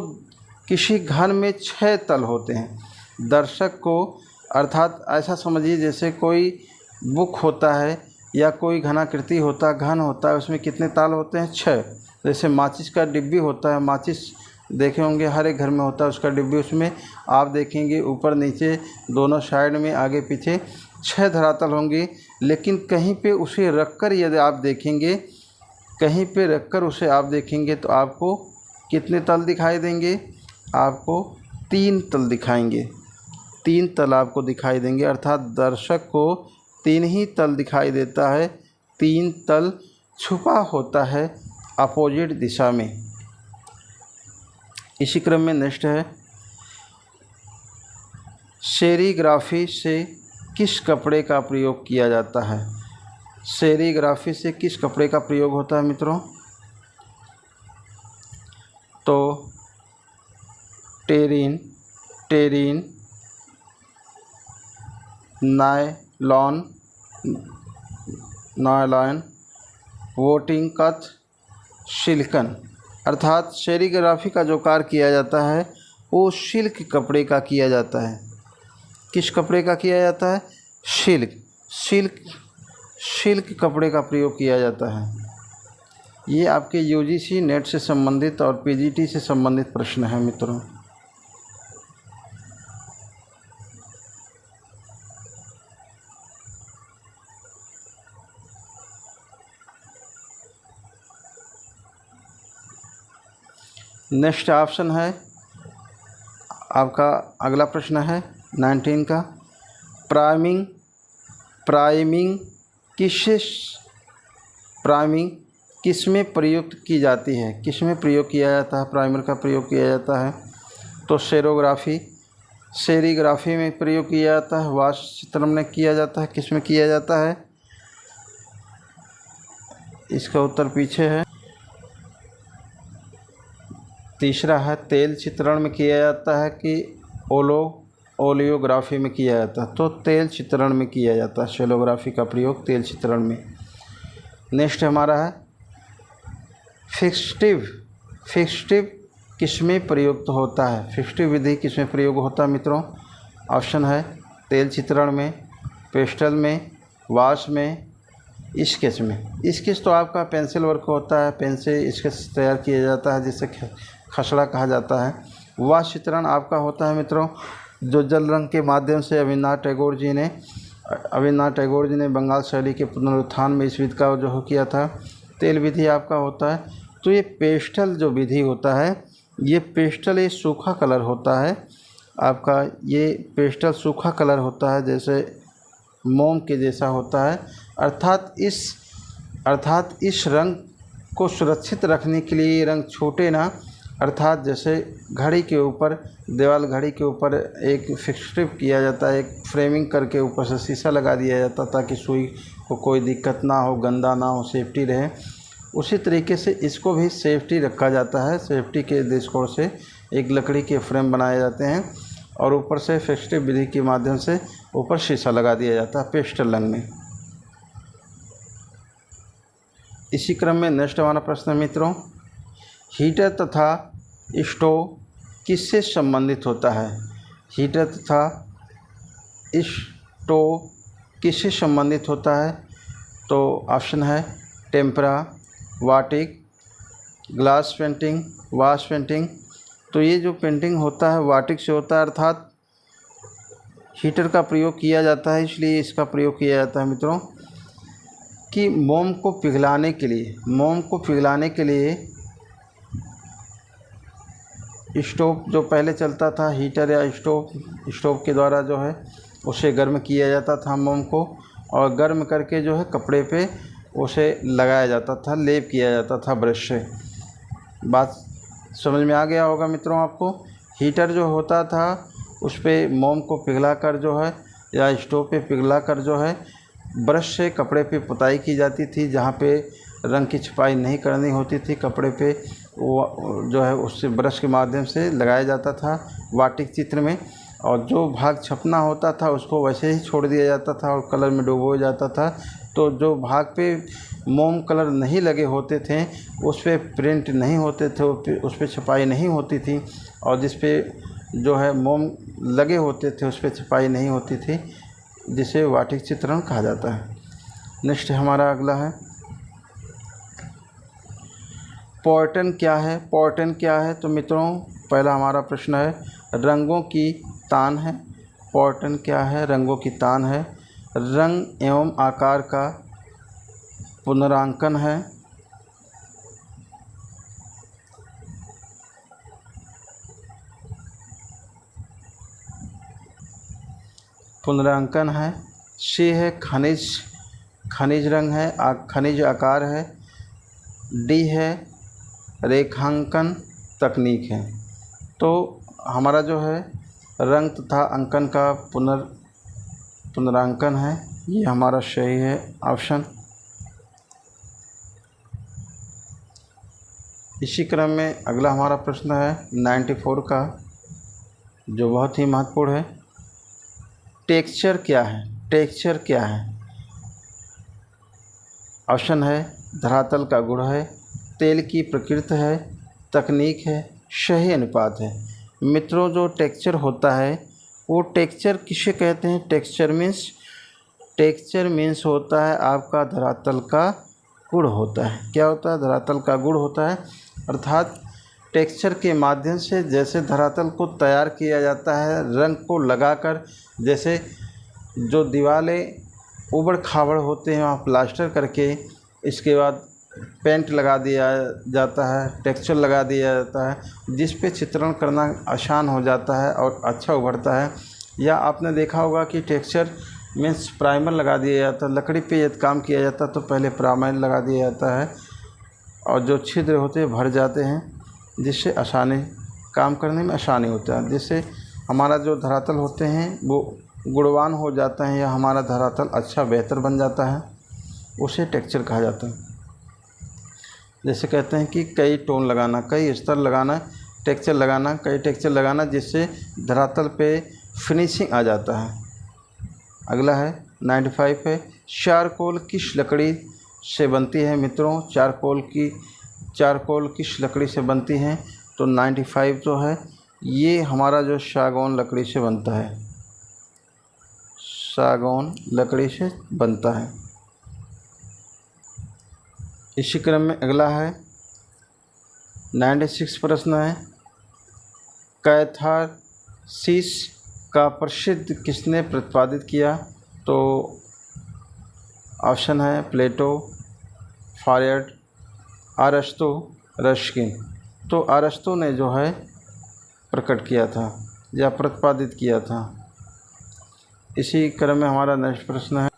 किसी घन में 6 तल होते हैं। दर्शक को, अर्थात ऐसा समझिए जैसे कोई बुक होता है या कोई घनाकृति होता है, घन होता है, उसमें कितने ताल होते हैं? 6। जैसे माचिस का डिब्बी होता है, माचिस देखे होंगे हर एक घर में होता है उसका डिब्बी, उसमें आप देखेंगे ऊपर नीचे दोनों साइड में आगे पीछे 6 धरातल होंगे। लेकिन कहीं पे उसे रखकर यदि आप देखेंगे, कहीं पे रखकर उसे आप देखेंगे तो आपको कितने तल दिखाई देंगे? आपको 3 तल दिखाएंगे। 3 तल आपको दिखाई देंगे, अर्थात दर्शक को 3 ही तल दिखाई देता है। 3 तल छुपा होता है अपोजिट दिशा में। इसी क्रम में नेक्स्ट है, सेरीग्राफी से किस कपड़े का प्रयोग किया जाता है? सेरीग्राफी से किस कपड़े का प्रयोग होता है मित्रों? तो टेरिन, नायलॉन, वोटिंग कथ, सिलिकन। अर्थात सेरीग्राफी का जो कार्य किया जाता है वो सिल्क कपड़े का किया जाता है। किस कपड़े का किया जाता है? सिल्क कपड़े का प्रयोग किया जाता है। ये आपके यूजीसी नेट से संबंधित और पीजीटी से संबंधित प्रश्न है मित्रों। नेक्स्ट ऑप्शन है आपका, अगला प्रश्न है 19 का, प्राइमिंग किसमें प्रयुक्त की जाती है? किसमें प्रयोग किया जाता है? प्राइमर का प्रयोग किया जाता है तो सेरीग्राफी में प्रयोग किया जाता है, वाष्प चित्रण में किया जाता है, किसमें किया जाता है? इसका उत्तर पीछे है। तीसरा है तेल चित्रण में किया जाता है कि ओलियोग्राफी में किया जाता है? तो तेल चित्रण में किया जाता है, सेलोग्राफी का प्रयोग तेल चित्रण में। नेक्स्ट हमारा है फिक्स्टिव किसमें प्रयुक्त होता है? फिक्स्टिव विधि किसमें प्रयोग होता है मित्रों? ऑप्शन है तेल चित्रण में, पेस्टल में, वाश में, स्केच में। स्केच तो आपका पेंसिल वर्क होता है, पेन से स्केच तैयार किया जाता है जिससे खसड़ा कहा जाता है। वाश चित्रण आपका होता है मित्रों जो जल रंग के माध्यम से अविनाश टैगोर जी ने बंगाल शैली के पुनरुत्थान में इस विधि का जो किया था। तेल विधि आपका होता है। तो ये पेस्टल जो विधि होता है, ये पेस्टल एक सूखा कलर होता है आपका। ये पेस्टल सूखा कलर होता है, जैसे मोम के जैसा होता है। अर्थात इस रंग को सुरक्षित रखने के लिए ये रंग छूटे ना, अर्थात जैसे घड़ी के ऊपर, देवाल घड़ी के ऊपर एक फिक्स्टिव किया जाता है, एक फ्रेमिंग करके ऊपर से शीशा लगा दिया जाता ताकि सुई को कोई दिक्कत ना हो, गंदा ना हो, सेफ्टी रहे। उसी तरीके से इसको भी सेफ्टी रखा जाता है। सेफ्टी के दृष्टिकोण से एक लकड़ी के फ्रेम बनाए जाते हैं और ऊपर से फिक्स्टिव विधि के माध्यम से ऊपर शीशा लगा दिया जाता है पेस्टल रंग में। इसी क्रम में नेक्स्ट हमारा प्रश्न है मित्रों, हीटर तथा स्टोव किससे संबंधित होता है? हीटर तथा स्टोव किससे संबंधित होता है? तो ऑप्शन है tempera, batik, glass painting, wash painting. तो ये जो पेंटिंग होता है वाटिक से होता है, अर्थात हीटर का प्रयोग किया जाता है, इसलिए इसका प्रयोग किया जाता है मित्रों कि मोम को पिघलाने के लिए स्टोव जो पहले चलता था, हीटर या स्टोव के द्वारा जो है उसे गर्म किया जाता था मोम को, और गर्म करके जो है कपड़े पे उसे लगाया जाता था, लेप किया जाता था ब्रश से। बात समझ में आ गया होगा मित्रों आपको। हीटर जो होता था उस पे मोम को पिघलाकर जो है, या स्टोव पे पिघलाकर जो है ब्रश से कपड़े पे पुताई की जाती थी। जहाँ पे रंग की छपाई नहीं करनी होती थी कपड़े पे, वो जो है उससे ब्रश के माध्यम से लगाया जाता था वाटिक चित्र में, और जो भाग छपना होता था उसको वैसे ही छोड़ दिया जाता था और कलर में डुबो जाता था। तो जो भाग पे मोम कलर नहीं लगे होते थे उस पे प्रिंट नहीं होते थे, उस पे छपाई नहीं होती थी, और जिस पे जो है मोम लगे होते थे उस पे छपाई नहीं होती थी, जिसे वाटिक चित्रण कहा जाता है। नेक्स्ट हमारा अगला है पोर्टन क्या है? पोर्टन क्या है? तो मित्रों पहला हमारा प्रश्न है रंगों की तान है। पोर्टन क्या है? रंगों की तान है। रंग एवं आकार का पुनरांकन है। पुनरांकन है। सी है खनिज रंग है, खनिज आकार है। डी है रेखांकन तकनीक है। तो हमारा जो है रंग तथा अंकन का पुनरांकन है, ये हमारा सही है ऑप्शन। इसी क्रम में अगला हमारा प्रश्न है 94 का, जो बहुत ही महत्वपूर्ण है। टेक्सचर क्या है? टेक्सचर क्या है? ऑप्शन है धरातल का गुण है, तेल की प्रकृति है, तकनीक है, सही अनुपात है। मित्रों जो टेक्सचर होता है वो टेक्सचर किसे कहते हैं? टेक्सचर मीन्स होता है आपका धरातल का गुण होता है। क्या होता है? धरातल का गुण होता है। अर्थात टेक्सचर के माध्यम से जैसे धरातल को तैयार किया जाता है रंग को लगाकर, जैसे जो दीवारें ऊबड़ खाबड़ होते हैं वहाँ प्लास्टर करके इसके बाद पेंट लगा दिया जाता है, टेक्सचर लगा दिया जाता है, जिस पे चित्रण करना आसान हो जाता है और अच्छा उभरता है। या आपने देखा होगा कि टेक्सचर मीन्स प्राइमर लगा दिया जाता है। लकड़ी पे यदि काम किया जाता है तो पहले प्राइमर लगा दिया जाता है और जो छिद्र होते हैं भर जाते हैं, जिससे आसानी काम करने में आसानी होता है, जिससे हमारा जो धरातल होते हैं वो गुणवान हो जाता है या हमारा धरातल अच्छा बेहतर बन जाता है, उसे टेक्सचर कहा जाता है। जैसे कहते हैं कि कई टोन लगाना, कई स्तर लगाना, टेक्सचर लगाना, कई टेक्सचर लगाना, जिससे धरातल पे फिनिशिंग आ जाता है। अगला है 95 है, चारकोल किस लकड़ी से बनती है? मित्रों चारकोल किस लकड़ी से बनती है? तो 95 जो है ये हमारा जो सागौन लकड़ी से बनता है, सागौन लकड़ी से बनता है। इसी क्रम में अगला है 96 प्रश्न है, कैथारसिस का प्रसिद्ध किसने प्रतिपादित किया? तो ऑप्शन है प्लेटो, फायड, अरस्तु, रस्किन। तो अरस्तु ने जो है प्रकट किया था या प्रतिपादित किया था। इसी क्रम में हमारा नेक्स्ट प्रश्न है,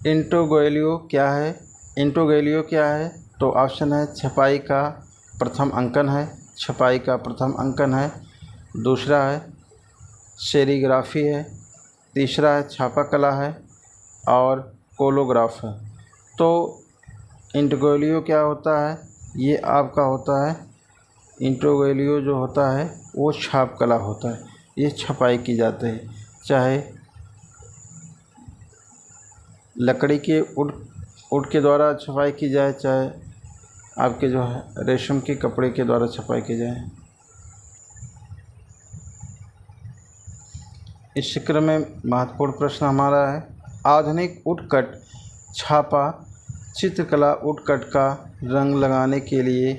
इंट्रोगैलियो क्या है? इंट्रोगैलियो क्या है? तो ऑप्शन है छपाई का प्रथम अंकन है, छपाई का प्रथम अंकन है। दूसरा है सेरीग्राफी है। तीसरा है छापा कला है और कोलोग्राफ है। तो इंट्रोगैलियो क्या होता है? ये आपका होता है, इंट्रोगैलियो जो होता है वो छाप कला होता है। ये छपाई की जाती है, चाहे लकड़ी के उड के द्वारा छपाई की जाए, चाहे आपके जो है रेशम के कपड़े के द्वारा छपाई की जाए। इस क्रम में महत्वपूर्ण प्रश्न हमारा है, आधुनिक वुडकट छापा चित्रकला वुडकट का रंग लगाने के लिए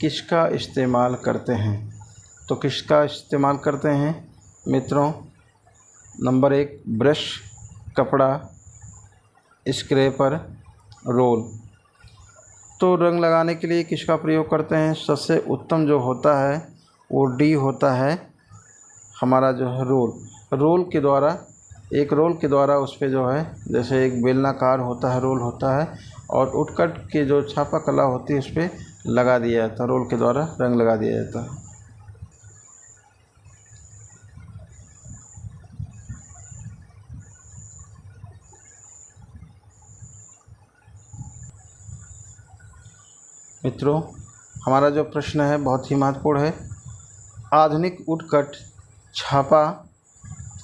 किसका इस्तेमाल करते हैं? तो किसका इस्तेमाल करते हैं मित्रों? नंबर 1 ब्रश, कपड़ा, स्क्रैपर, रोल। तो रंग लगाने के लिए किसका प्रयोग करते हैं? सबसे उत्तम जो होता है वो डी होता है, हमारा जो है रोल के द्वारा, एक रोल के द्वारा उस पर जो है जैसे एक बेलनाकार होता है रोल होता है और वुडकट के जो छापा कला होती है उस पर लगा दिया जाता है, रोल के द्वारा रंग लगा दिया जाता है। मित्रों हमारा जो प्रश्न है बहुत ही महत्वपूर्ण है, आधुनिक वुडकट छापा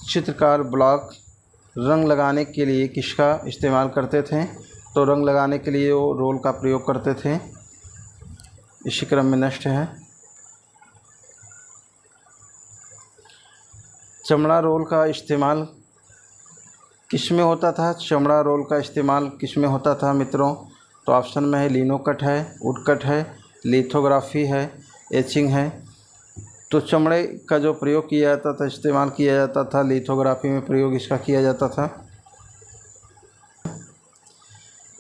चित्रकार ब्लॉक रंग लगाने के लिए किसका इस्तेमाल करते थे? तो रंग लगाने के लिए वो रोल का प्रयोग करते थे। इसी क्रम में नेक्स्ट है, चमड़ा रोल का इस्तेमाल किस में होता था? चमड़ा रोल का इस्तेमाल किस में होता था मित्रों? तो ऑप्शन में है लिनोकट है, वुडकट है, लिथोग्राफी है, एचिंग है। तो चमड़े का जो प्रयोग किया जाता था, इस्तेमाल किया जाता था, लिथोग्राफी में प्रयोग इसका किया जाता था।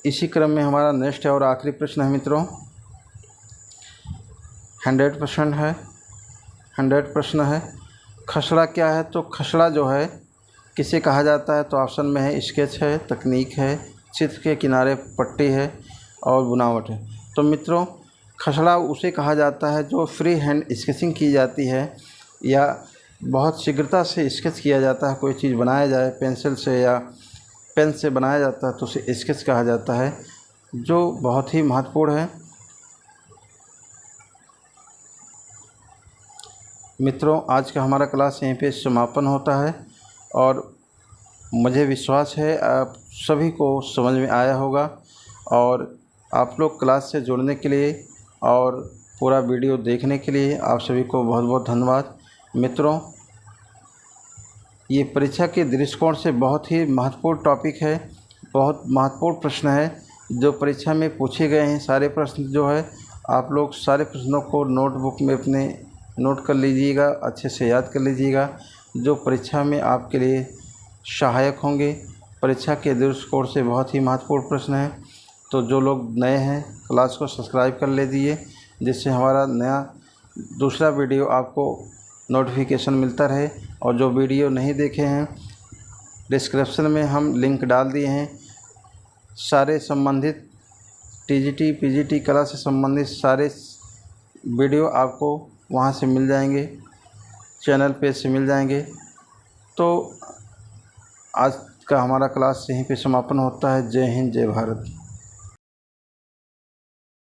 इसी क्रम में हमारा नेक्स्ट है और आखिरी प्रश्न है मित्रों, 100% है, 100 प्रश्न है, खसड़ा क्या है? तो खसड़ा जो है किसे कहा जाता है? तो ऑप्शन में है स्केच है, तकनीक है, चित्र के किनारे पट्टी है और बनावट है। तो मित्रों खसड़ा उसे कहा जाता है जो फ्री हैंड स्केचिंग की जाती है या बहुत शीघ्रता से स्केच किया जाता है, कोई चीज़ बनाया जाए पेंसिल से या पेन से बनाया जाता है तो उसे स्केच कहा जाता है, जो बहुत ही महत्वपूर्ण है। मित्रों आज का हमारा क्लास यहीं पे समापन होता है और मुझे विश्वास है आप सभी को समझ में आया होगा और आप लोग क्लास से जुड़ने के लिए और पूरा वीडियो देखने के लिए आप सभी को बहुत बहुत धन्यवाद। मित्रों, ये परीक्षा के दृष्टिकोण से बहुत ही महत्वपूर्ण टॉपिक है, बहुत महत्वपूर्ण प्रश्न है जो परीक्षा में पूछे गए हैं। सारे प्रश्न जो है आप लोग सारे प्रश्नों को नोटबुक में अपने नोट कर लीजिएगा, अच्छे से याद कर लीजिएगा, जो परीक्षा में आपके लिए सहायक होंगे। परीक्षा के दृष्टिकोण से बहुत ही महत्वपूर्ण प्रश्न है। तो जो लोग नए हैं क्लास को सब्सक्राइब कर लीजिए, जिससे हमारा नया दूसरा वीडियो आपको नोटिफिकेशन मिलता रहे। और जो वीडियो नहीं देखे हैं, डिस्क्रिप्शन में हम लिंक डाल दिए हैं। सारे संबंधित टीजीटी पीजीटी कला से संबंधित सारे वीडियो आपको वहां से मिल जाएंगे, चैनल पे से मिल जाएंगे। तो आज का हमारा क्लास यहीं पे समापन होता है। जय हिंद, जय भारत।